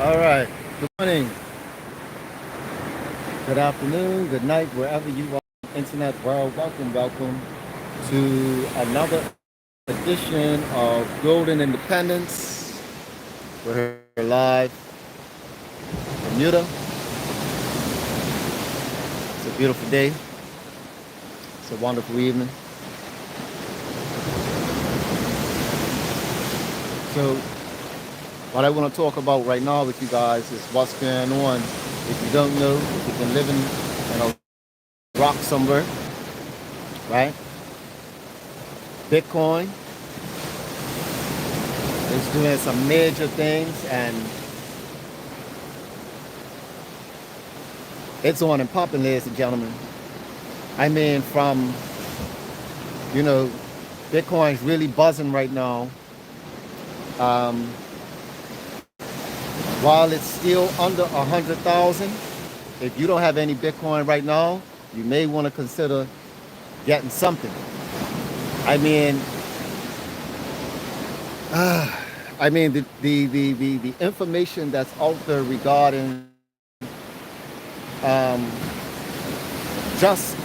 All right. Good morning, good afternoon, good night, wherever you are in the internet world. Welcome to another edition of Golden Independence. We're here live from Bermuda. It's a beautiful day. It's a wonderful evening. So, what I want to talk about right now with you guys is what's going on. If you don't know, if you've been living in a rock somewhere, right? Bitcoin is doing some major things, and it's on and popping, ladies and gentlemen. I mean, from, you know, Bitcoin's really buzzing right now. While it's still under 100,000, if you don't have any Bitcoin right now, you may want to consider getting something. I mean, the information that's out there regarding just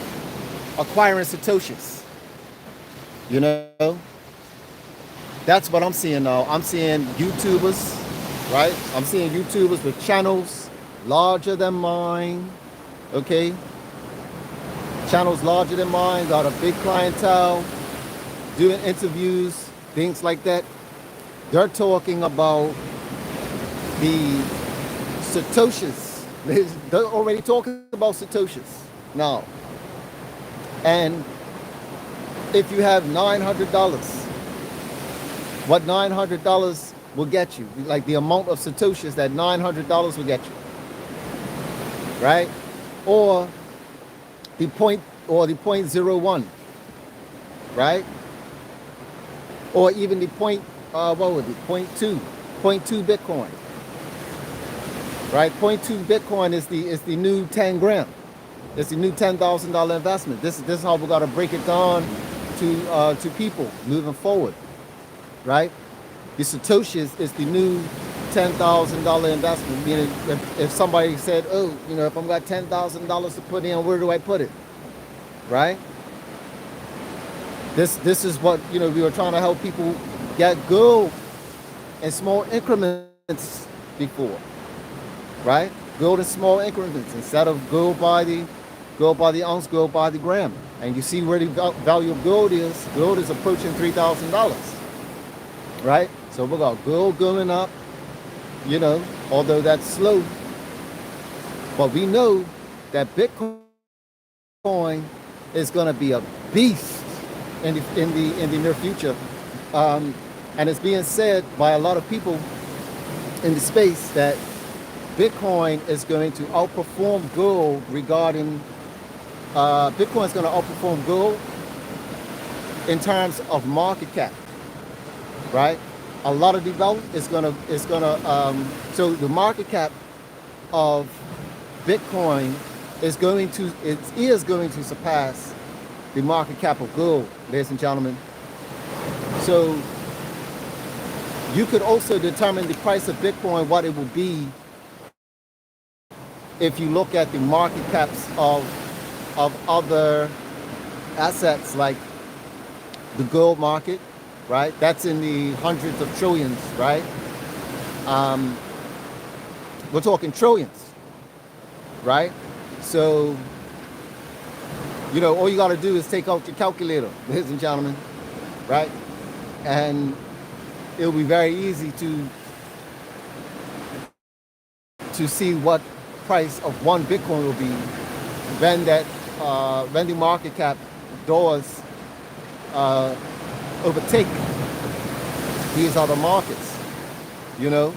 acquiring satoshis, you know, that's what I'm seeing now. I'm seeing YouTubers, right? I'm seeing YouTubers with channels larger than mine, okay? Channels larger than mine, got a big clientele, doing interviews, things like that. They're talking about the satoshis. They're already talking about satoshis now. And if you have $900, what $900 will get you, like the amount of satoshis that $900 will get you, right? Or the point, or the 0.01, right? Or even the what would it be, 0.2 Bitcoin, right? 0.2 Bitcoin is the new 10 grand. It's the new $10,000 investment. This is how we got to break it down to people moving forward, right? The satoshis is the new $10,000 investment. Meaning, if somebody said, "Oh, you know, if I've got $10,000 to put in, where do I put it?" Right? This is what, you know, we were trying to help people get gold in small increments before, right? Gold in small increments instead of gold by the ounce, gold by the gram. And you see where the value of gold is. Gold is approaching $3,000, right? So we got gold going up, you know, although that's slow. But we know that Bitcoin is going to be a beast in the near future. And it's being said by a lot of people in the space that Bitcoin is going to outperform gold regarding, Bitcoin is going to outperform gold in terms of market cap, right? A lot of the wealth is gonna so the market cap of Bitcoin is going to surpass the market cap of gold, ladies and gentlemen. So you could also determine the price of Bitcoin, what it will be, if you look at the market caps of other assets like the gold market, right? That's in the hundreds of trillions, right? We're talking trillions, right? So, you know, all you got to do is take out your calculator, ladies and gentlemen, right? And it'll be very easy to see what price of one Bitcoin will be when the market cap does overtake these other markets, you know.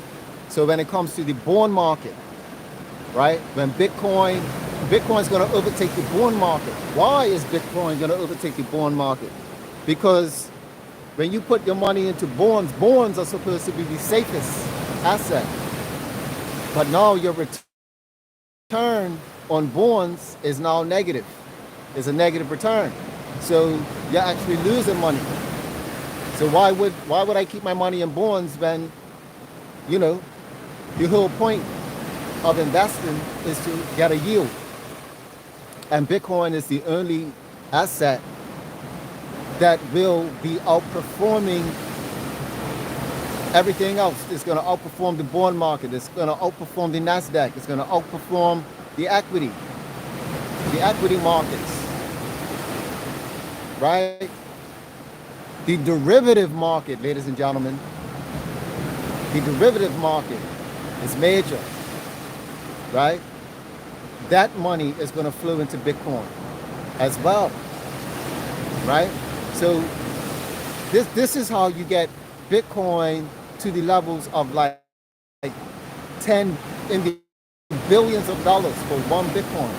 So when it comes to the bond market, right, when Bitcoin's going to overtake the bond market. Why is Bitcoin going to overtake the bond market? Because when you put your money into bonds, bonds are supposed to be the safest asset, but now your return on bonds is now negative. It's a negative return, so you're actually losing money. So why would I keep my money in bonds when, you know, The whole point of investing is to get a yield. And Bitcoin is the only asset that will be outperforming everything else. It's going to outperform the bond market. It's going to outperform the NASDAQ. It's going to outperform the equity markets, right? The derivative market, ladies and gentlemen, the derivative market is major, right? That money is going to flow into Bitcoin as well, right? So this is how you get Bitcoin to the levels of like 10 in the billions of dollars for one Bitcoin,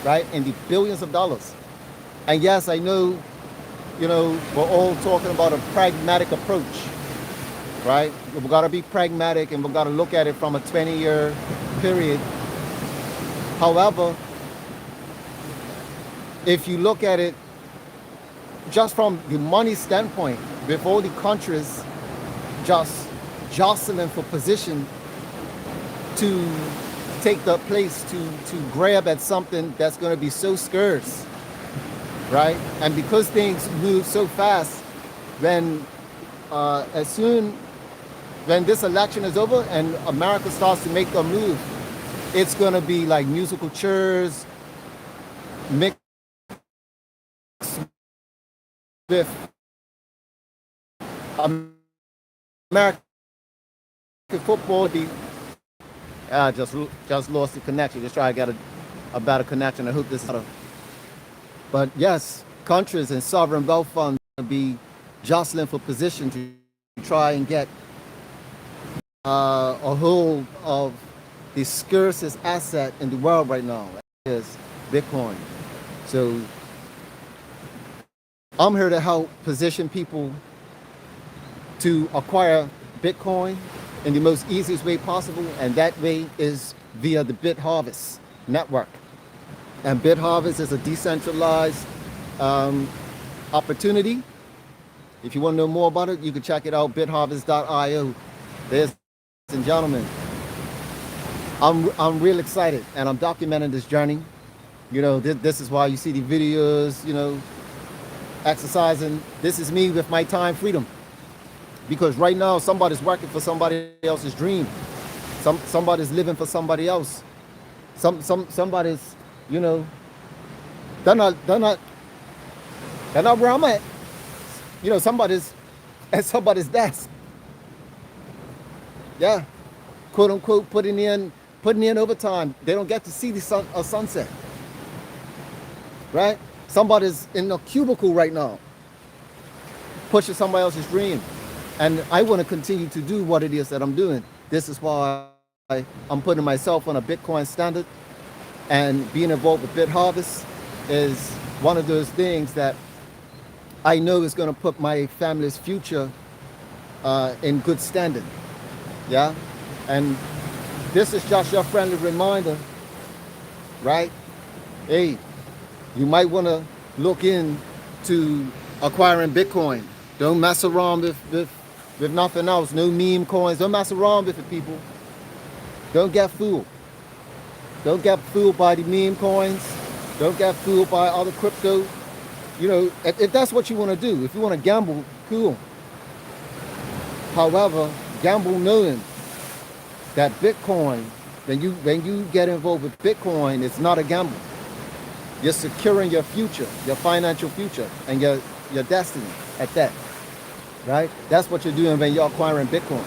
right? In the billions of dollars. And yes, I know, you know, we're all talking about a pragmatic approach, right? We've got to be pragmatic and we've got to look at it from a 20-year period. However, if you look at it just from the money standpoint, with all the countries just jostling for position to take the place to grab at something that's going to be so scarce, right? And because things move so fast, when when this election is over and America starts to make a move, it's going to be like musical chairs mixed with American football. Just lost the connection. Just try to get a better connection. I hope this is better. But yes, countries and sovereign wealth funds will be jostling for position to try and get a hold of the scarcest asset in the world right now, is Bitcoin. So I'm here to help position people to acquire Bitcoin in the most easiest way possible, and that way is via the Bitharvest network. And Bitharvest is a decentralized opportunity. If you want to know more about it, you can check it out, bitharvest.io. Ladies and gentlemen, I'm real excited, and I'm documenting this journey. You know, this is why you see the videos, you know, exercising. This is me with my time freedom. Because right now, somebody's working for somebody else's dream. Somebody's living for somebody else. Somebody's, you know, they're not where I'm at. You know, somebody's at somebody's desk. Yeah, quote unquote, putting in overtime. They don't get to see the sunset. Right? Somebody's in a cubicle right now, pushing somebody else's dream. And I want to continue to do what it is that I'm doing. This is why I'm putting myself on a Bitcoin standard, and being involved with Bitharvest is one of those things that I know is going to put my family's future in good standing. Yeah? And this is just your friendly reminder, right? Hey, you might want to look into acquiring Bitcoin. Don't mess around with nothing else. No meme coins. Don't mess around with it, people. Don't get fooled. Don't get fooled by the meme coins. Don't get fooled by other crypto. You know, if that's what you want to do, if you want to gamble, cool. However, gamble knowing that Bitcoin, when you get involved with Bitcoin, it's not a gamble. You're securing your future, your financial future, and your destiny at that. Right? That's what you're doing when you're acquiring Bitcoin.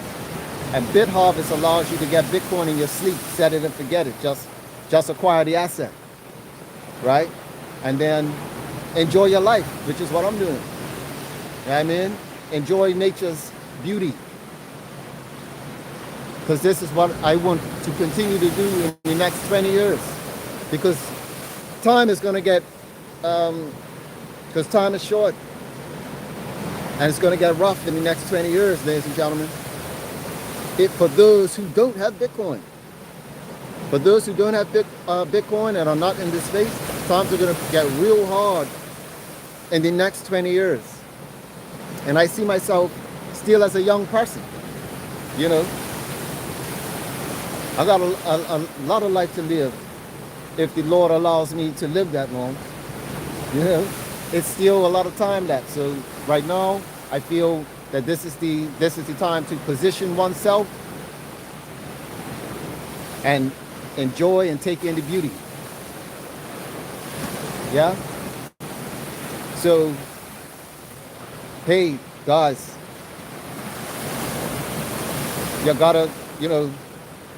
And Bitharvest allows you to get Bitcoin in your sleep, set it and forget it. Just acquire the asset. Right? And then enjoy your life, which is what I'm doing. You know what I mean? Enjoy nature's beauty. Because this is what I want to continue to do in the next 20 years. Because time is going to get, because time is short. And it's going to get rough in the next 20 years, ladies and gentlemen. For those who don't have Bitcoin. For those who don't have Bitcoin and are not in this space, times are going to get real hard in the next 20 years. And I see myself still as a young person, you know. I got a lot of life to live if the Lord allows me to live that long. You know, it's still a lot of time left. So right now, I feel that this is the time to position oneself and enjoy and take in the beauty. Yeah. So, hey guys, you gotta, you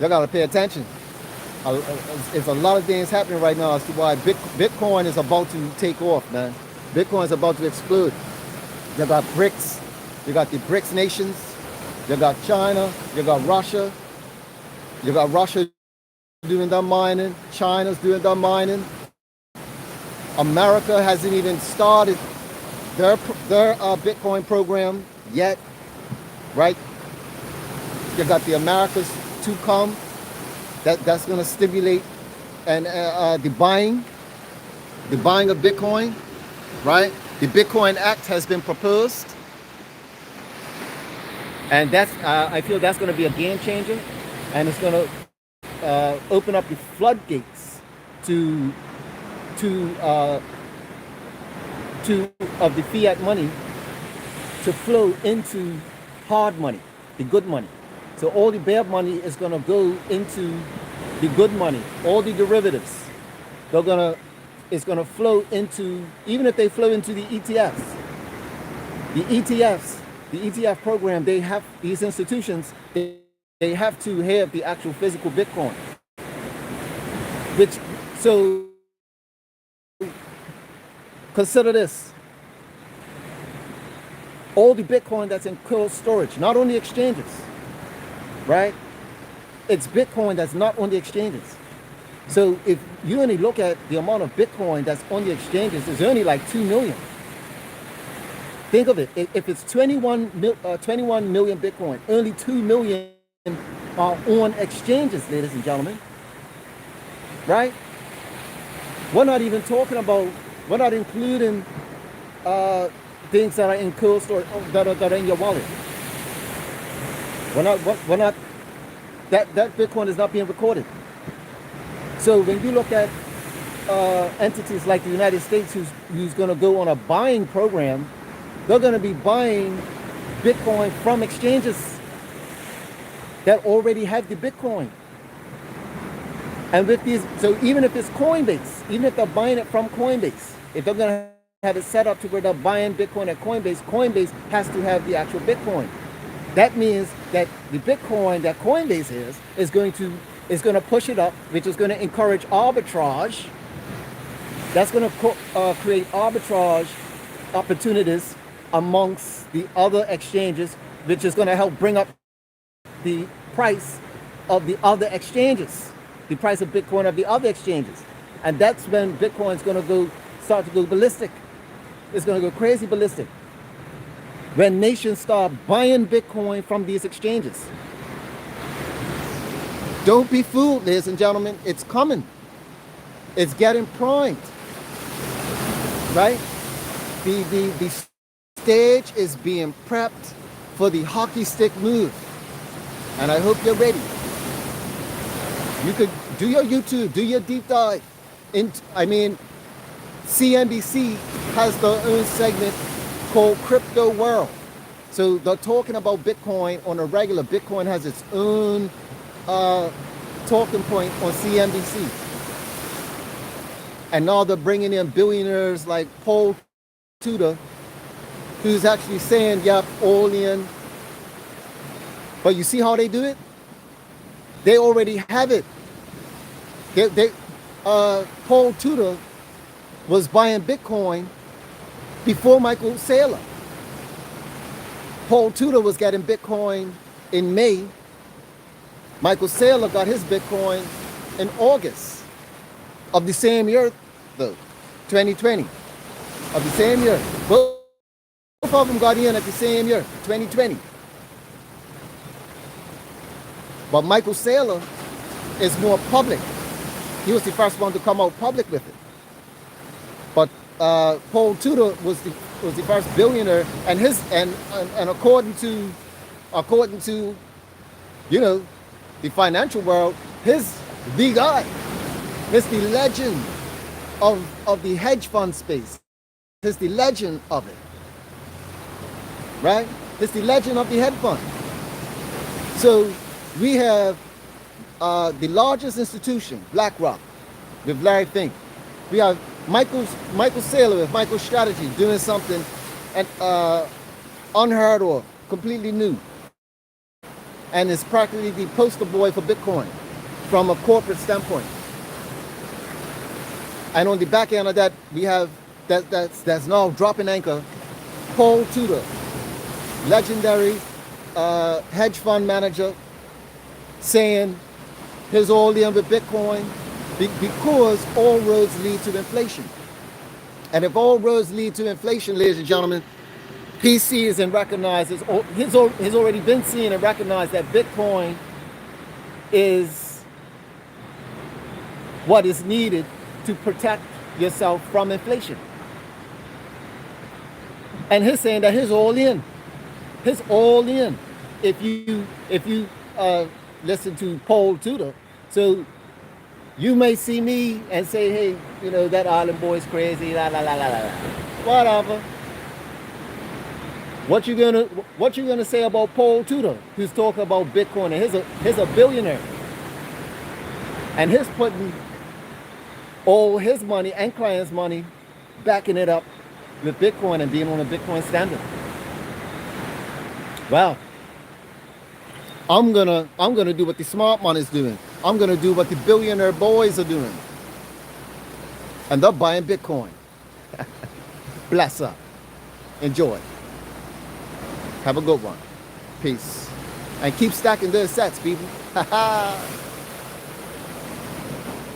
gotta pay attention. It's a lot of things happening right now as to why Bitcoin is about to take off, man. Bitcoin is about to explode. You got BRICS, you got the BRICS nations, you got China, you got Russia doing their mining, China's doing their mining. America hasn't even started their Bitcoin program yet, right? You got the Americas to come. That's going to stimulate and the buying of Bitcoin, right? The Bitcoin Act has been proposed, and that's I feel that's going to be a game changer, and it's going to open up the floodgates to of the fiat money to flow into hard money, the good money. So all the bad money is going to go into the good money. All the derivatives, it's going to flow into, even if they flow into the ETFs. The ETF program, they have, these institutions, they have to have the actual physical Bitcoin. So consider this. All the Bitcoin that's in cold storage, not on the exchanges, right? It's Bitcoin that's not on the exchanges. So if you only look at the amount of Bitcoin that's on the exchanges, it's only like 2 million. Think of it. If it's 21 million Bitcoin, only 2 million are on exchanges, ladies and gentlemen. Right? We're not even talking about, we're not including things that are in cold storage, that are in your wallet. We're not, that Bitcoin is not being recorded. So when you look at entities like the United States who's going to go on a buying program, they're going to be buying Bitcoin from exchanges that already have the Bitcoin. And with these, so even if it's Coinbase, even if they're buying it from Coinbase, if they're going to have it set up to where they're buying Bitcoin at Coinbase, Coinbase has to have the actual Bitcoin. That means that the Bitcoin that Coinbase is going to push it up, which is going to encourage arbitrage. That's going to create arbitrage opportunities amongst the other exchanges, which is going to help bring up the price of the other exchanges, the price of Bitcoin of the other exchanges. And that's when Bitcoin is going to start to go ballistic. It's going to go crazy ballistic. When nations start buying Bitcoin from these exchanges. Don't be fooled, ladies and gentlemen. It's coming. It's getting primed. Right? The stage is being prepped for the hockey stick move. And I hope you're ready. You could do your YouTube, do your deep dive. CNBC has their own segment called Crypto World. So they're talking about Bitcoin on a regular. Bitcoin has its own talking point on CNBC. And now they're bringing in billionaires like Paul Tudor, who's actually saying, yep, all in. But you see how they do it? They already have it. Paul Tudor was buying Bitcoin before Michael Saylor. Paul Tudor was getting Bitcoin in May. Michael Saylor got his Bitcoin in August of the same year, though, 2020, of the same year. Both of them got in at the same year, 2020. But Michael Saylor is more public. He was the first one to come out public with it. But Paul Tudor was the first billionaire, and according to the financial world, He's the guy. He's the legend of the hedge fund space. He's the legend of it. Right? He's the legend of the hedge fund. So we have the largest institution, BlackRock, with Larry Fink. We have Michael Saylor with MicroStrategy doing something unheard of, completely new. And is practically the poster boy for Bitcoin from a corporate standpoint. And on the back end of that, we have that's now dropping anchor, Paul Tudor, legendary hedge fund manager, saying here's all in with Bitcoin because all roads lead to inflation. And if all roads lead to inflation, ladies and gentlemen, he sees and recognizes, or he's already been seeing and recognized that Bitcoin is what is needed to protect yourself from inflation. And he's saying that he's all in. He's all in. If you listen to Paul Tudor, so you may see me and say, hey, you know, that island boy's crazy, la la la la la. Whatever. What you gonna say about Paul Tudor, who's talking about Bitcoin, and he's a billionaire, and he's putting all his money and clients' money, backing it up with Bitcoin and being on a Bitcoin standard. Well, I'm gonna do what the smart money's doing. I'm gonna do what the billionaire boys are doing, and they're buying Bitcoin. Bless up. Enjoy. Have a good one. Peace. And keep stacking those sets, people.